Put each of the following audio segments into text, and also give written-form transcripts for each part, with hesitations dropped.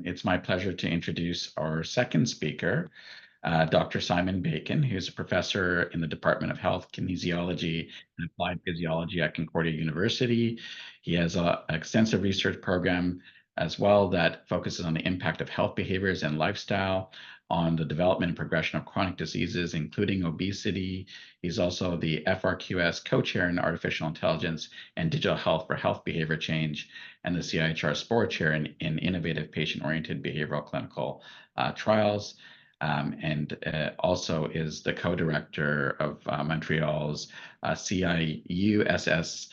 It's my pleasure to introduce our second speaker, Dr. Simon Bacon, who's a professor in the Department of Health, Kinesiology, and Applied Physiology at Concordia University. He has an extensive research program as well that focuses on the impact of health behaviors and lifestyle on the development and progression of chronic diseases, including obesity. He's also the FRQS co-chair in artificial intelligence and digital health for health behavior change, and the CIHR Spore chair in innovative patient-oriented behavioral clinical trials. And also is the co-director of Montreal's CIUSS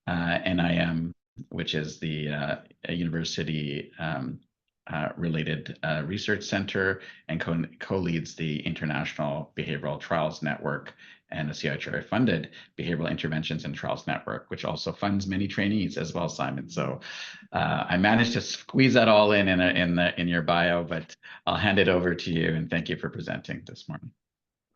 NIM, which is the university related research center, and co-leads the International Behavioral Trials Network and the CIHR funded Behavioral Interventions and Trials Network, which also funds many trainees as well, Simon. So I managed to squeeze that all in your bio, but I'll hand it over to you, and thank you for presenting this morning.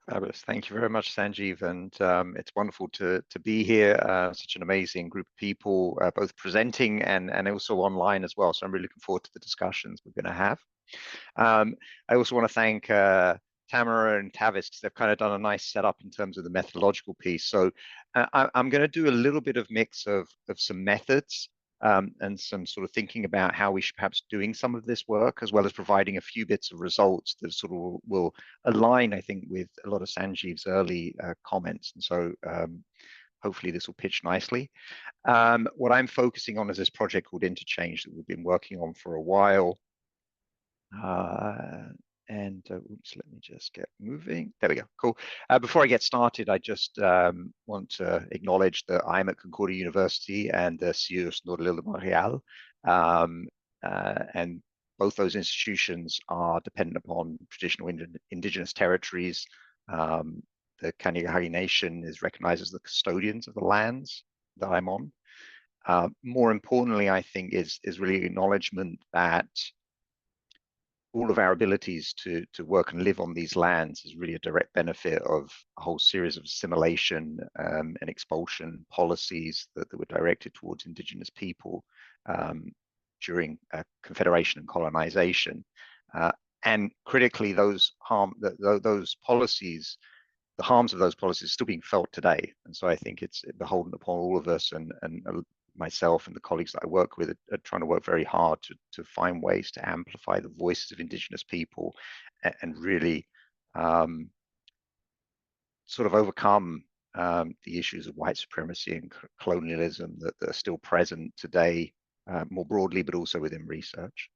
Fabulous. Thank you very much, Sanjeev. And it's wonderful to be here. Such an amazing group of people, both presenting and also online as well. So I'm really looking forward to the discussions we're going to have. I also want to thank Tamara and Tavis, because they've kind of done a nice setup in terms of the methodological piece. So I'm going to do a little bit of mix of some methods and some sort of thinking about how we should perhaps doing some of this work, as well as providing a few bits of results that sort of will align, I think, with a lot of Sanjeev's early comments. And so hopefully this will pitch nicely. What I'm focusing on is this project called INTERChange that we've been working on for a while. Oops, let me just get moving. There we go. Cool. Before I get started, I just want to acknowledge that I'm at Concordia University and the CIUS Nord-L'Île de Montréal. And both those institutions are dependent upon traditional indigenous territories. The Kanien'kehá:ka Nation is recognized as the custodians of the lands that I'm on. More importantly, I think, is really acknowledgement that all of our abilities to work and live on these lands is really a direct benefit of a whole series of assimilation and expulsion policies that were directed towards indigenous people during confederation and colonization. And critically, those policies, the harms of those policies, are still being felt today. And so I think it's beholden upon all of us, and myself and the colleagues that I work with are trying to work very hard to find ways to amplify the voices of indigenous people and really sort of overcome the issues of white supremacy and colonialism that are still present today, more broadly, but also within research.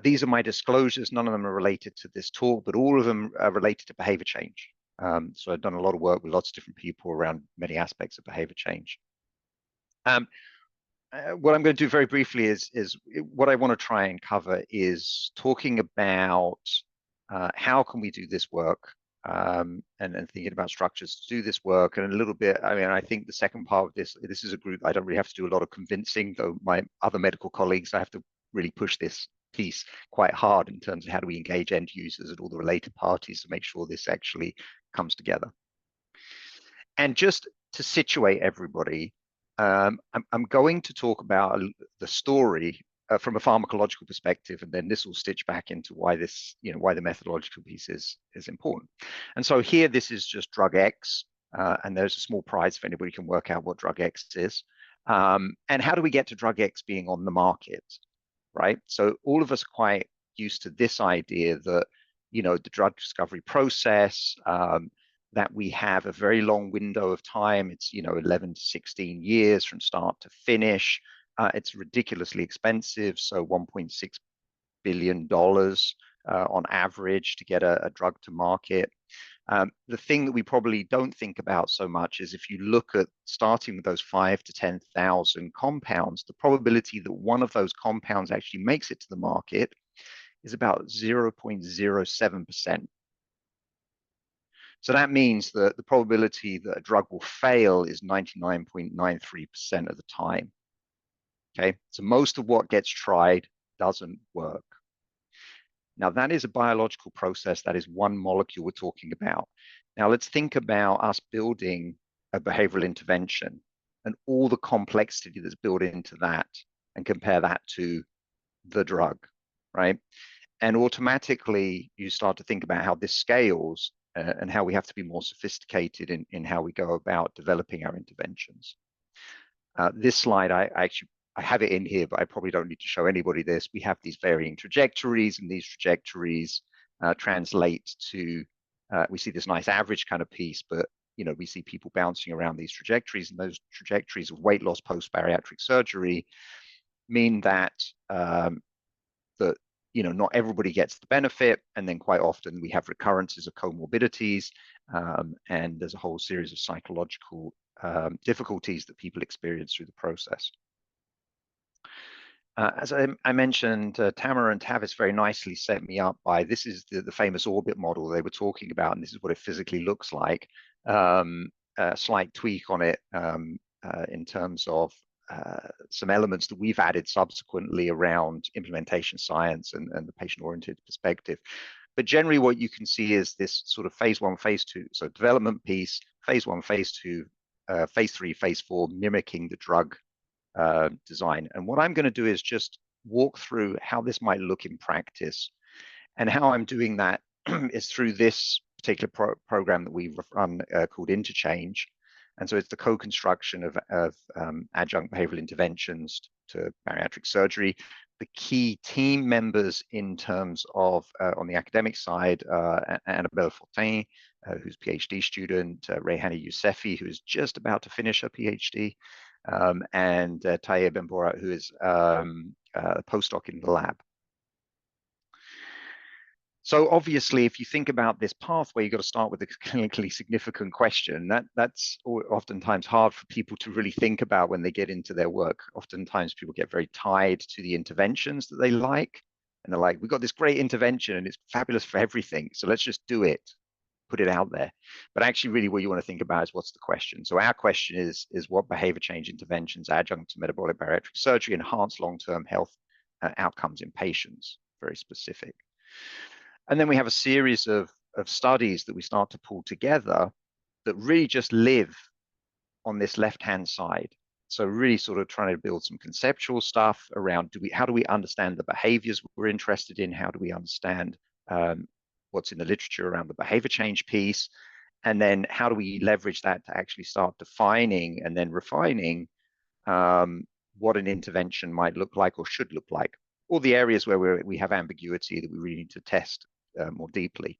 These are my disclosures. None of them are related to this talk, but all of them are related to behavior change. So I've done a lot of work with lots of different people around many aspects of behavior change. What I'm going to do very briefly is what I want to try and cover is talking about how can we do this work, and thinking about structures to do this work, and a little bit, I mean, I think the second part of this is a group I don't really have to do a lot of convincing, though my other medical colleagues, I have to really push this piece quite hard in terms of how do we engage end users and all the related parties to make sure this actually comes together. And just to situate everybody, I'm going to talk about the story from a pharmacological perspective, and then this will stitch back into why this, why the methodological piece is important. And so here, this is just drug X, and there's a small prize if anybody can work out what drug X is. And how do we get to drug X being on the market? Right. So all of us are quite used to this idea that, the drug discovery process, that we have a very long window of time. It's, 11 to 16 years from start to finish. It's ridiculously expensive. So $1.6 billion on average to get a drug to market. The thing that we probably don't think about so much is if you look at starting with those 5,000 to 10,000 compounds, the probability that one of those compounds actually makes it to the market is about 0.07%. So that means that the probability that a drug will fail is 99.93% of the time. Okay, so most of what gets tried doesn't work. Now, that is a biological process. That is one molecule we're talking about. Now, let's think about us building a behavioral intervention and all the complexity that's built into that. and compare that to the drug, right? And automatically you start to think about how this scales and how we have to be more sophisticated in how we go about developing our interventions. This slide, I have it in here, but I probably don't need to show anybody this. We have these varying trajectories, and these trajectories translate to, we see this nice average kind of piece, but we see people bouncing around these trajectories, and those trajectories of weight loss post-bariatric surgery mean that not everybody gets the benefit, and then quite often we have recurrences of comorbidities, and there's a whole series of psychological difficulties that people experience through the process. As I mentioned, Tamara and Tavis very nicely set me up by, this is the famous orbit model they were talking about, and this is what it physically looks like. A slight tweak on it in terms of some elements that we've added subsequently around implementation science and the patient-oriented perspective. But generally what you can see is this sort of phase 1, phase 2, so development piece, phase 1, phase 2, phase 3, phase 4, mimicking the drug design. And what I'm going to do is just walk through how this might look in practice. And how I'm doing that is through this particular program that we run called INTERChange. And so it's the co-construction of adjunct behavioral interventions to bariatric surgery. The key team members in terms of, on the academic side, Annabelle Fortin, who's a PhD student, Rehani Yousefi, who is just about to finish her PhD, and Taye Bembora, who is a postdoc in the lab. So obviously, if you think about this pathway, you've got to start with a clinically significant question. That's oftentimes hard for people to really think about when they get into their work. Oftentimes people get very tied to the interventions that they like. And they're like, we've got this great intervention and it's fabulous for everything. So let's just do it, put it out there. But actually really what you want to think about is what's the question. So our question is what behavior change interventions adjunct to metabolic bariatric surgery enhance long-term health outcomes in patients, very specific. And then we have a series of studies that we start to pull together that really just live on this left-hand side. So really sort of trying to build some conceptual stuff around how do we understand the behaviors we're interested in? How do we understand what's in the literature around the behavior change piece? And then how do we leverage that to actually start defining and then refining what an intervention might look like or should look like, or the areas where we have ambiguity that we really need to test more deeply.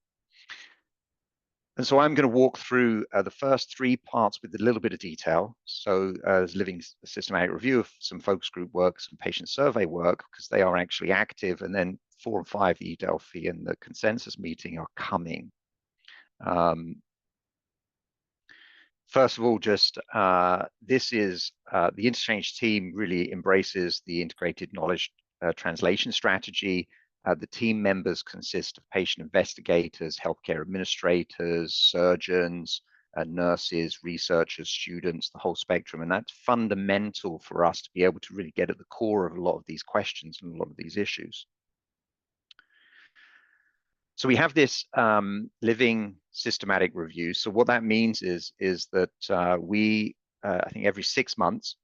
And so I'm going to walk through the first 3 parts with a little bit of detail. So there's living systematic review of some focus group work, some patient survey work, because they are actually active. And then 4 and 5, eDelphi and the consensus meeting are coming. First of all, just this is the INTERChange team really embraces the integrated knowledge translation strategy. The team members consist of patient investigators, healthcare administrators, surgeons, nurses, researchers, students, the whole spectrum. And that's fundamental for us to be able to really get at the core of a lot of these questions and a lot of these issues. So we have this living systematic review. So what that means is that I think every 6 months,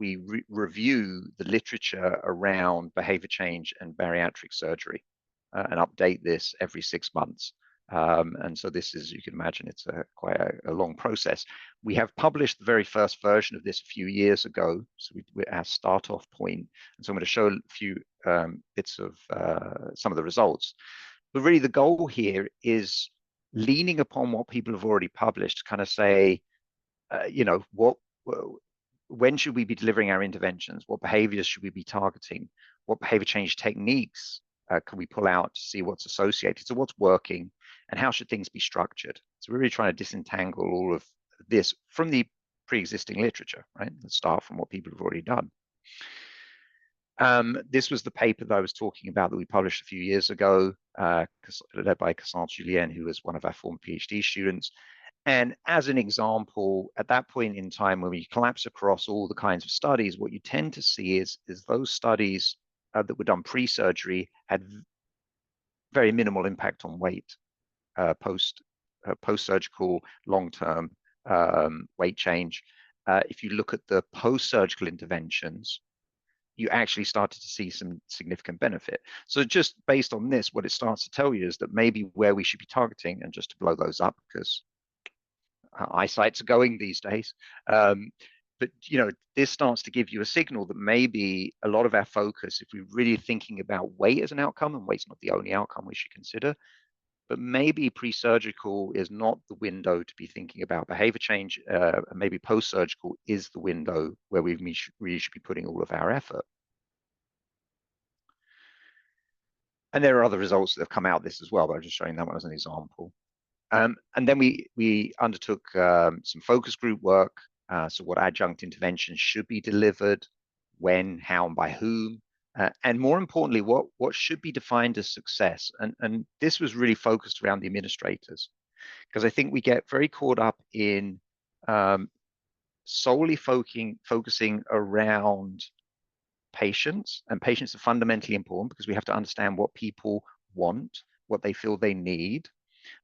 we review the literature around behavior change and bariatric surgery and update this every 6 months. And so this is, you can imagine, it's quite a long process. We have published the very first version of this a few years ago. So we're our start off point. And so I'm going to show a few bits of some of the results. But really the goal here is leaning upon what people have already published to kind of say, when should we be delivering our interventions? What behaviors should we be targeting? What behavior change techniques can we pull out to see what's associated? So what's working and how should things be structured? So we're really trying to disentangle all of this from the pre-existing literature, right? Let's start from what people have already done. This was the paper that I was talking about that we published a few years ago, led by Cassandre Julien, who was one of our former PhD students. And as an example, at that point in time, when we collapse across all the kinds of studies, what you tend to see is those studies that were done pre-surgery had very minimal impact on weight, post-surgical long-term weight change. If you look at the post-surgical interventions, you actually started to see some significant benefit. So just based on this, what it starts to tell you is that maybe where we should be targeting, and just to blow those up because eyesight's going these days, but this starts to give you a signal that maybe a lot of our focus, if we're really thinking about weight as an outcome, and weight's not the only outcome we should consider, but maybe pre-surgical is not the window to be thinking about behavior change. Maybe post-surgical is the window where we really should be putting all of our effort. And there are other results that have come out of this as well, but I'm just showing that one as an example. And then we undertook some focus group work. So what adjunct interventions should be delivered, when, how, and by whom. And more importantly, what should be defined as success. And this was really focused around the administrators, because I think we get very caught up in solely focusing around patients, and patients are fundamentally important because we have to understand what people want, what they feel they need.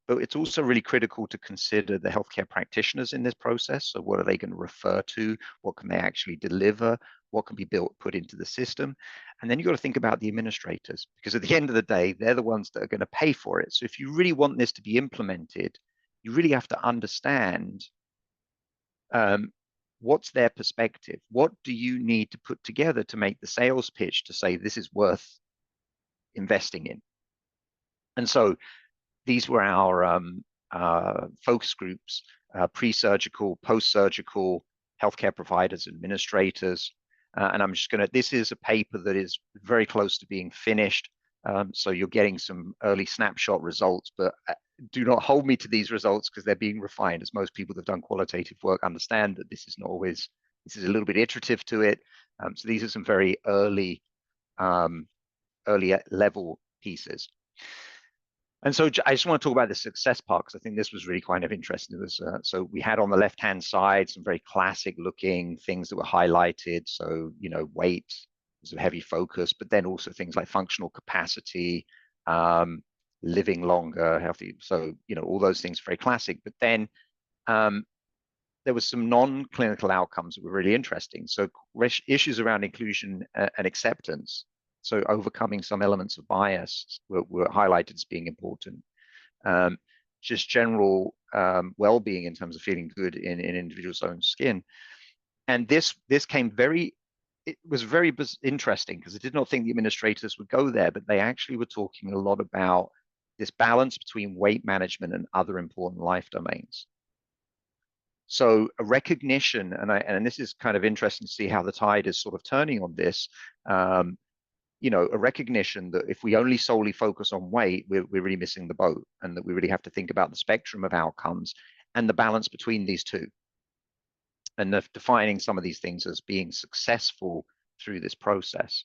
But it's also really critical to consider the healthcare practitioners in this process. So what are they going to refer to? What can they actually deliver? What can be put into the system? And then you've got to think about the administrators, because at the end of the day, they're the ones that are going to pay for it. So if you really want this to be implemented, you really have to understand what's their perspective? What do you need to put together to make the sales pitch to say this is worth investing in? And so these were our focus groups, pre-surgical, post-surgical, healthcare providers, administrators. And I'm just this is a paper that is very close to being finished. So you're getting some early snapshot results, but do not hold me to these results because they're being refined. As most people that have done qualitative work understand that this is not always, this is a little bit iterative to it. So these are some very early level pieces. And so I just want to talk about the success part, because I think this was really kind of interesting. It was so we had on the left-hand side some very classic looking things that were highlighted. So, weight was a heavy focus, but then also things like functional capacity, living longer, healthy. So, all those things are very classic. But then there was some non-clinical outcomes that were really interesting. So issues around inclusion and acceptance. So overcoming some elements of bias were highlighted as being important. Just general well-being in terms of feeling good in individuals' own skin. And this came it was very interesting, because I did not think the administrators would go there, but they actually were talking a lot about this balance between weight management and other important life domains. So a recognition, and this is kind of interesting to see how the tide is sort of turning on this, a recognition that if we only solely focus on weight, we're really missing the boat, and that we really have to think about the spectrum of outcomes and the balance between these two, and defining some of these things as being successful through this process.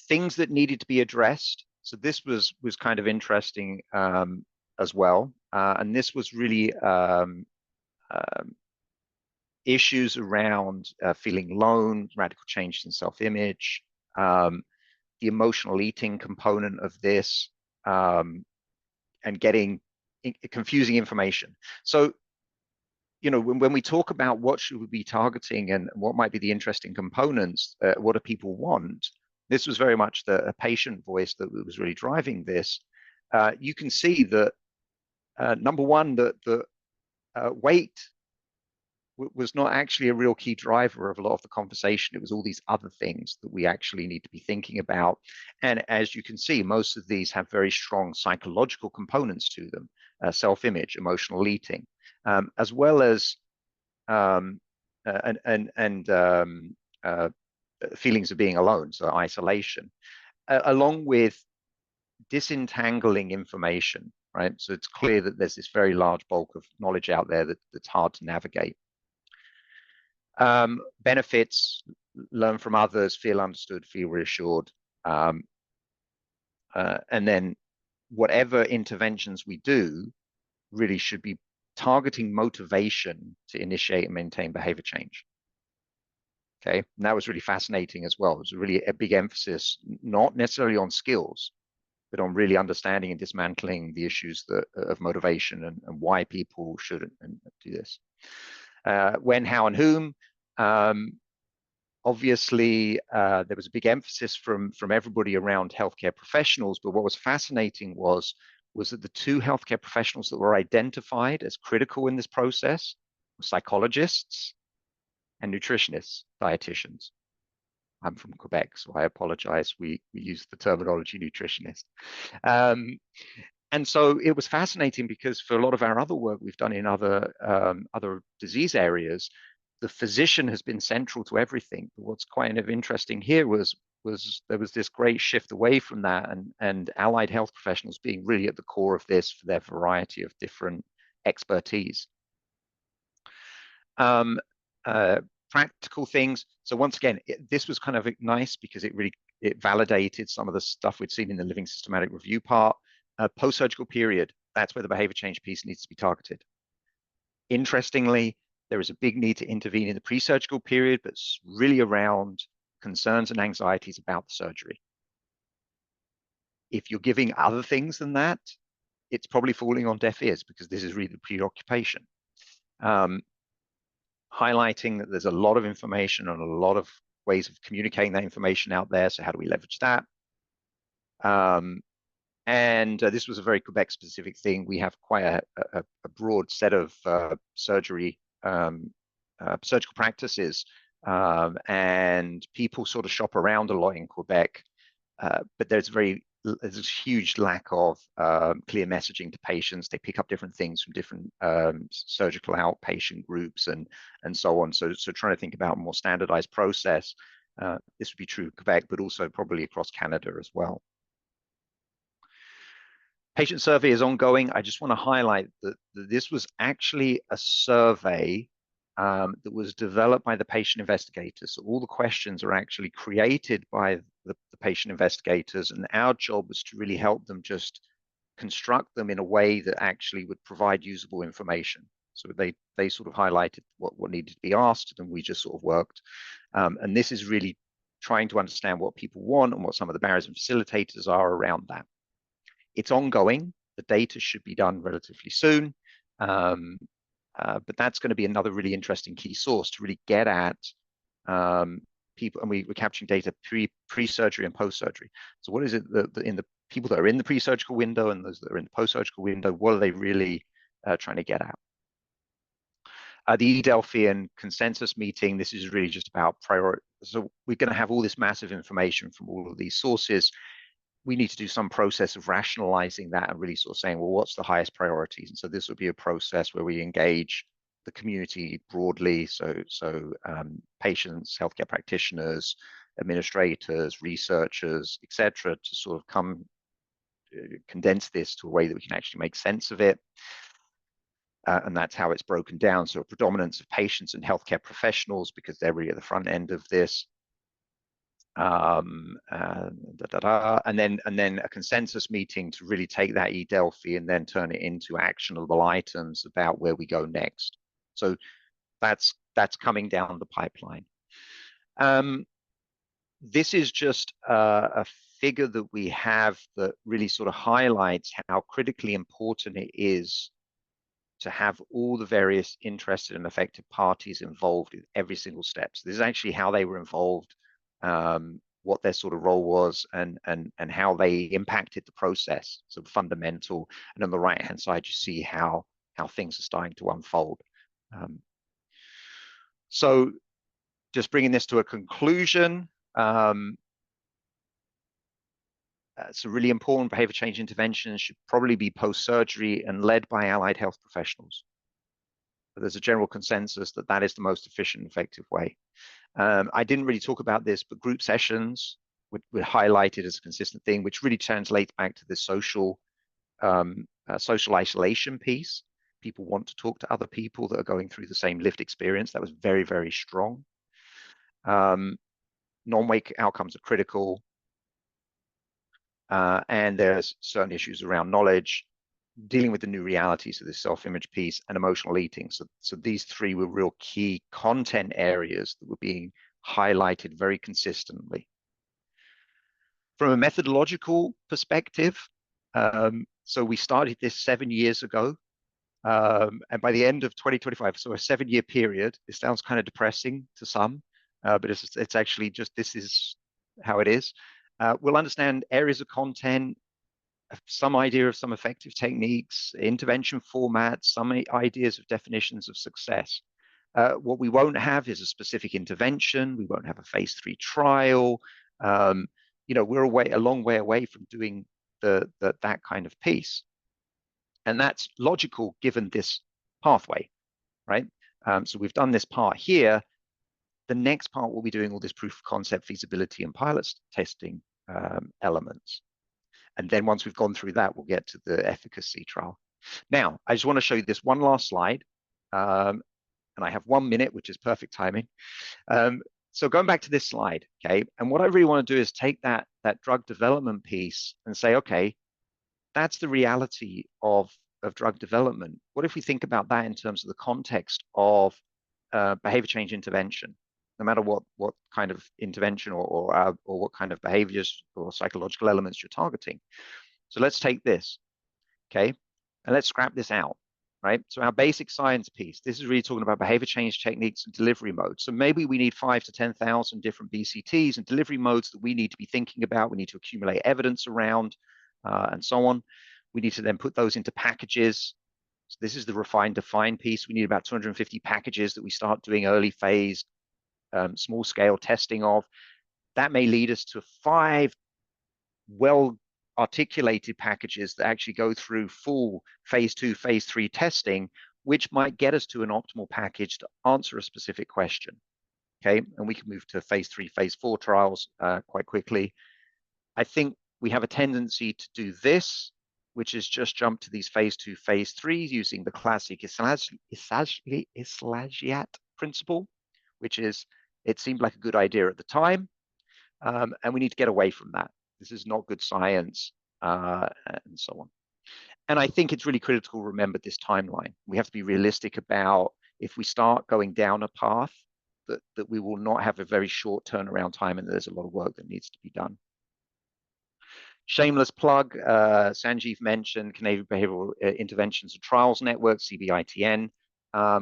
Things that needed to be addressed. So this was kind of interesting as well. And this was really issues around feeling alone, radical changes in self-image, the emotional eating component of this, and getting confusing information. So, when we talk about what should we be targeting and what might be the interesting components, what do people want? This was very much a patient voice that was really driving this. You can see that number one, that weight was not actually a real key driver of a lot of the conversation. It was all these other things that we actually need to be thinking about. And as you can see, most of these have very strong psychological components to them, self-image, emotional eating, as well as feelings of being alone, so isolation, along with disentangling information, right? So it's clear that there's this very large bulk of knowledge out there that's hard to navigate. Benefits: learn from others, feel understood, feel reassured. And then whatever interventions we do really should be targeting motivation to initiate and maintain behavior change. Okay, and that was really fascinating as well. It was really a big emphasis, not necessarily on skills, but on really understanding and dismantling the issues of motivation and why people should do this. When, how, and whom. Obviously, there was a big emphasis from everybody around healthcare professionals, but what was fascinating was that the two healthcare professionals that were identified as critical in this process were psychologists and nutritionists, dietitians. I'm from Quebec, so I apologize. We use the terminology nutritionist. Um, and so it was fascinating because for a lot of our other work we've done in other disease areas, the physician has been central to everything. But what's kind of interesting here was there was this great shift away from that, and allied health professionals being really at the core of this for their variety of different expertise. Um, uh, Practical things. So once again, this was kind of nice because it validated some of the stuff we'd seen in the living systematic review part. Post-surgical period, that's where the behavior change piece needs to be targeted. Interestingly, there is a big need to intervene in the pre-surgical period, but it's really around concerns and anxieties about the surgery. If you're giving other things than that, it's probably falling on deaf ears because this is really the preoccupation. Highlighting that there's a lot of information and a lot of ways of communicating that information out there. So how do we leverage that? And this was a very Quebec specific thing. We have quite a broad set of surgical practices, and people sort of shop around a lot in Quebec, but there's a huge lack of clear messaging to patients. They pick up different things from different surgical outpatient groups and so on. So trying to think about a more standardized process. This would be true of Quebec, but also probably across Canada as well. Patient survey is ongoing. I just want to highlight that this was actually a survey that was developed by the patient investigators. So all the questions are actually created by the patient investigators, and our job was to really help them just construct them in a way that actually would provide usable information. So they sort of highlighted what needed to be asked, and we just sort of worked. And this is really trying to understand what people want and what some of the barriers and facilitators are around that. It's ongoing. The data should be done relatively soon. But that's going to be another really interesting key source to really get at people. And we're capturing data pre-surgery and post-surgery. So what is it that in the people that are in the pre-surgical window and those that are in the post-surgical window, what are they really trying to get at? The Delphian consensus meeting, this is really just about priority. So we're going to have all this massive information from all of these sources. We need to do some process of rationalizing that and really sort of saying, well, what's the highest priorities? And so this would be a process where we engage the community broadly. So patients, healthcare practitioners, administrators, researchers, etc., to sort of come condense this to a way that we can actually make sense of it. And that's how it's broken down. So a predominance of patients and healthcare professionals, because they're really at the front end of this. And then a consensus meeting to really take that eDelphi and then turn it into actionable items about where we go next. So that's coming down the pipeline. This is just a figure that we have that really sort of highlights how critically important it is to have all the various interested and affected parties involved in every single step. So this is actually how they were involved, what their sort of role was, and how they impacted the process. So fundamental. And on the right-hand side, you see how things are starting to unfold. So just bringing this to a conclusion, so really important behavior change interventions should probably be post-surgery and led by allied health professionals. But there's a general consensus that that is the most efficient and effective way. I didn't really talk about this, but group sessions were highlighted as a consistent thing, which really translates back to the social isolation piece. People want to talk to other people that are going through the same lived experience. That was very, very strong. Non-wake outcomes are critical. And there's certain issues around knowledge, dealing with the new realities of this self-image piece, and emotional eating. So these three were real key content areas that were being highlighted very consistently. From a methodological perspective, so we started this 7 years ago, and by the end of 2025, so a 7-year period, this sounds kind of depressing to some, but it's actually just, this is how it is. We'll understand areas of content, some idea of some effective techniques, intervention formats, some ideas of definitions of success. What we won't have is a specific intervention. We won't have a phase 3 trial. We're a long way away from doing that kind of piece. And that's logical given this pathway, right? So we've done this part here. The next part, we'll be doing all this proof of concept, feasibility, and pilot testing elements. And then once we've gone through that, we'll get to the efficacy trial. Now, I just want to show you this one last slide. And I have 1 minute, which is perfect timing. So going back to this slide, okay, and what I really want to do is take that drug development piece and say, okay, that's the reality of drug development. What if we think about that in terms of the context of behavior change intervention? No matter what kind of intervention or what kind of behaviors or psychological elements you're targeting. So let's take this, okay, and let's scrap this out, right? So our basic science piece, this is really talking about behavior change techniques and delivery modes. So maybe we need 5 to 10,000 different BCTs and delivery modes that we need to be thinking about. We need to accumulate evidence around and so on. We need to then put those into packages. So this is the refine define piece. We need about 250 packages that we start doing early phase, small scale testing of. That may lead us to 5 well articulated packages that actually go through full phase 2, phase 3 testing, which might get us to an optimal package to answer a specific question. Okay, and we can move to phase 3, phase 4 trials quite quickly. I think we have a tendency to do this, which is just jump to these phase 2, phase 3s using the classic Islagiat principle, which is, it seemed like a good idea at the time, and we need to get away from that. This is not good science, and so on. And I think it's really critical to remember this timeline. We have to be realistic about, if we start going down a path, that we will not have a very short turnaround time, and there's a lot of work that needs to be done. Shameless plug, Sanjeev mentioned Canadian Behavioral Interventions and Trials Network, CBITN,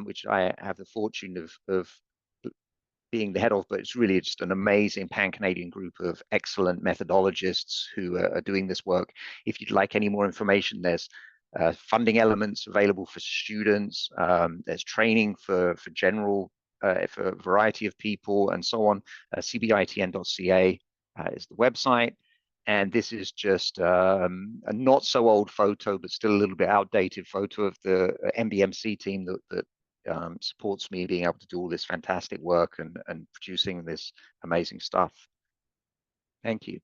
which I have the fortune of being the head of, but it's really just an amazing pan-Canadian group of excellent methodologists who are doing this work. If you'd like any more information, there's funding elements available for students. There's training for general, for a variety of people and so on. cbitn.ca is the website. And this is just a not so old photo, but still a little bit outdated photo of the MBMC team that supports me being able to do all this fantastic work and producing this amazing stuff. Thank you.